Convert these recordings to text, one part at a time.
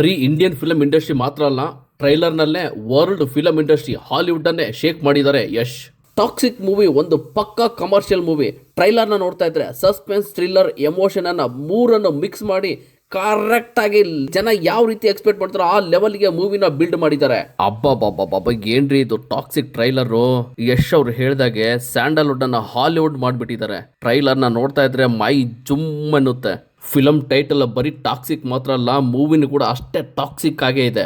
ಬರೀ Indian film industry ಮಾತ್ರ ಅಲ್ಲ, ಟ್ರೈಲರ್ನಲ್ಲೇ ವರ್ಲ್ಡ್ ಫಿಲಮ್ ಇಂಡಸ್ಟ್ರಿ ಹಾಲಿವುಡ್ಡನ್ನೇ ಶೇಕ್ ಮಾಡಿದ್ದಾರೆ ಯಶ್. ಟಾಕ್ಸಿಕ್ ಮೂವಿ ಒಂದು ಪಕ್ಕಾ ಕಮರ್ಷಿಯಲ್ ಮೂವಿ. ಟ್ರೈಲರ್ನ ನೋಡ್ತಾ ಇದ್ರೆ ಸಸ್ಪೆನ್ಸ್, ಥ್ರಿಲ್ಲರ್, ಎಮೋಷನ್ ಅನ್ನ ಮೂರನ್ನು ಮಿಕ್ಸ್ ಮಾಡಿ ಕರೆಕ್ಟ್ ಆಗಿ ಜನ ಯಾವ ರೀತಿ ಎಕ್ಸ್ಪೆಕ್ಟ್ ಮಾಡ್ತಾರೋ ಆ ಲೆವೆಲ್ಗೆ ಮೂವಿನ ಬಿಲ್ಡ್ ಮಾಡಿದ್ದಾರೆ. ಅಬ್ಬಾ ಏನ್ರಿ ಇದು ಟಾಕ್ಸಿಕ್ ಟ್ರೈಲರು. ಯಶ್ ಅವ್ರು ಹೇಳ್ದಾಗೆ ಸ್ಯಾಂಡಲ್ವುಡ್ ಅನ್ನ ಹಾಲಿವುಡ್ ಮಾಡ್ಬಿಟ್ಟಿದ್ದಾರೆ. ಟ್ರೈಲರ್ನ ನೋಡ್ತಾ ಇದ್ರೆ ಮೈ ಜುಮ್ ಅನ್ನುತ್ತೆ. ಫಿಲಮ್ ಟೈಟಲ್ ಬರೀ ಟಾಕ್ಸಿಕ್ ಮಾತ್ರ ಅಲ್ಲ, ಮೂವಿನೂ ಕೂಡ ಅಷ್ಟೇ ಟಾಕ್ಸಿಕ್ ಆಗೇ ಇದೆ.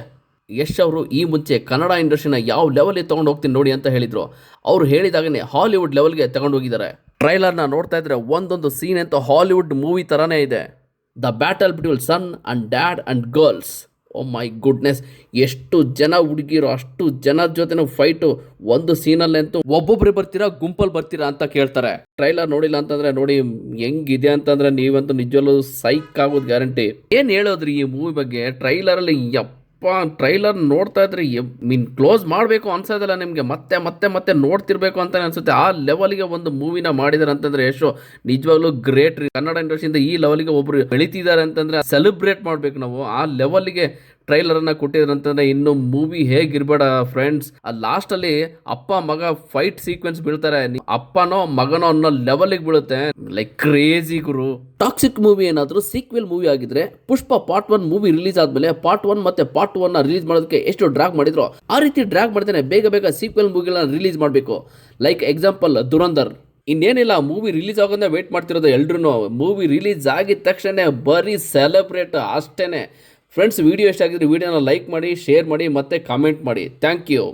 ಯಶ್ ಅವರು ಈ ಮುಂಚೆ ಕನ್ನಡ ಇಂಡಸ್ಟ್ರಿನ ಯಾವ ಲೆವೆಲ್ಗೆ ತೊಗೊಂಡು ಹೋಗ್ತೀನಿ ನೋಡಿ ಅಂತ ಹೇಳಿದ್ರು. ಅವ್ರು ಹೇಳಿದಾಗನೇ ಹಾಲಿವುಡ್ ಲೆವೆಲ್ಗೆ ತಗೊಂಡು ಹೋಗಿದ್ದಾರೆ. ಟ್ರೈಲರ್ನ ನೋಡ್ತಾ ಇದ್ರೆ ಒಂದೊಂದು ಸೀನ್ ಅಂತ ಹಾಲಿವುಡ್ ಮೂವಿ ಥರನೇ ಇದೆ. The battle between son and dad and girls. Oh my goodness, ಎಷ್ಟು ಜನ ಹುಡುಗಿರೋ ಅಷ್ಟು ಜನದ ಜೊತೆನೂ ಫೈಟು. ಒಂದು ಸೀನಲ್ಲಂತೂ ಒಬ್ಬೊಬ್ಬರೇ ಬರ್ತೀರಾ ಗುಂಪಲ್ಲಿ ಬರ್ತೀರಾ ಅಂತ ಕೇಳ್ತಾರೆ. ಟ್ರೈಲರ್ ನೋಡಿಲ್ಲ ಅಂತಂದ್ರೆ ನೋಡಿ ಹೆಂಗಿದೆ ಅಂತಂದ್ರೆ ನೀವಂತೂ ನಿಜವಲ್ಲೂ ಸೈಕ್ ಆಗೋದು ಗ್ಯಾರಂಟಿ. ಏನು ಹೇಳೋದ್ರಿ ಈ ಮೂವಿ ಬಗ್ಗೆ? ಟ್ರೈಲರಲ್ಲಿ ಟ್ರೈಲರ್ ನೋಡ್ತಾ ಇದ್ರೆ ಕ್ಲೋಸ್ ಮಾಡಬೇಕು ಅನ್ಸೋದಿಲ್ಲ ನಿಮಗೆ, ಮತ್ತೆ ಮತ್ತೆ ಮತ್ತೆ ನೋಡ್ತಿರ್ಬೇಕು ಅಂತಾನೆ ಅನ್ಸುತ್ತೆ. ಆ ಲೆವೆಲ್ಗೆ ಒಂದು ಮೂವಿನ ಮಾಡಿದಾರೆ ಅಂತಂದ್ರೆ ಯಶೋ ನಿಜವಾಗ್ಲೂ ಗ್ರೇಟ್ ರೀ. ಕನ್ನಡ ಇಂಡಸ್ಟ್ರಿಯಿಂದ ಈ ಲೆವೆಲ್ಗೆ ಒಬ್ರು ಬೆಳೀತಿದ್ದಾರೆ ಅಂತಂದ್ರೆ ಸೆಲೆಬ್ರೇಟ್ ಮಾಡ್ಬೇಕು ನಾವು. ಆ ಲೆವೆಲ್ಗೆ ಟ್ರೈಲರ್ ಅನ್ನ ಕೊಟ್ಟಿದ್ರು ಅಂತಂದ್ರೆ ಇನ್ನು ಮೂವಿ ಹೇಗಿರ್ಬೇಡ ಫ್ರೆಂಡ್ಸ್. ಆ ಲಾಸ್ಟ್ ಅಲ್ಲಿ ಅಪ್ಪ ಮಗ ಫೈಟ್ ಸೀಕ್ವೆನ್ಸ್ ಬೀಳ್ತಾರೆ, ಅಪ್ಪನೋ ಮಗನೋ ಅನ್ನೋ ಲೆವೆಲ್ಗೆ ಬೀಳುತ್ತೆ. ಲೈಕ್ ಕ್ರೇಜಿ ಗುರು. ಟಾಕ್ಸಿಕ್ ಮೂವಿ ಏನಾದರೂ ಸೀಕ್ವೆಲ್ ಮೂವಿ ಆಗಿದ್ರೆ ಪುಷ್ಪ ಪಾರ್ಟ್ 1 ಮೂವಿ ರಿಲೀಸ್ ಆದ್ಮೇಲೆ ಪಾರ್ಟ್ 1 ಮತ್ತೆ ಪಾರ್ಟ್ 1 ರಿಲೀಸ್ ಮಾಡೋದಕ್ಕೆ ಎಷ್ಟು ಡ್ರಾಗ್ ಮಾಡಿದ್ರು ಆ ರೀತಿ ಡ್ರಾಗ್ ಮಾಡ್ತಾನೆ ಬೇಗ ಸೀಕ್ವೆಲ್ ಮೂವಿಗಳನ್ನ ರಿಲೀಸ್ ಮಾಡಬೇಕು. Like example Dhurandhar. ಇನ್ನೇನಿಲ್ಲ, ಮೂವಿ ರಿಲೀಸ್ ಆಗೋದೇ ವೇಟ್ ಮಾಡ್ತಿರೋದು ಎಲ್ರು. ಮೂವಿ ರಿಲೀಸ್ ಆಗಿದ ತಕ್ಷಣ ಬರೀ ಸೆಲೆಬ್ರೇಟ್ ಅಷ್ಟೇನೆ. ಫ್ರೆಂಡ್ಸ್, ವಿಡಿಯೋ ಇಷ್ಟ ಆಗಿದ್ರೆ ವಿಡಿಯೋನ ಲೈಕ್ ಮಾಡಿ, ಶೇರ್ ಮಾಡಿ, ಮತ್ತೆ ಕಾಮೆಂಟ್ ಮಾಡಿ. Thank you.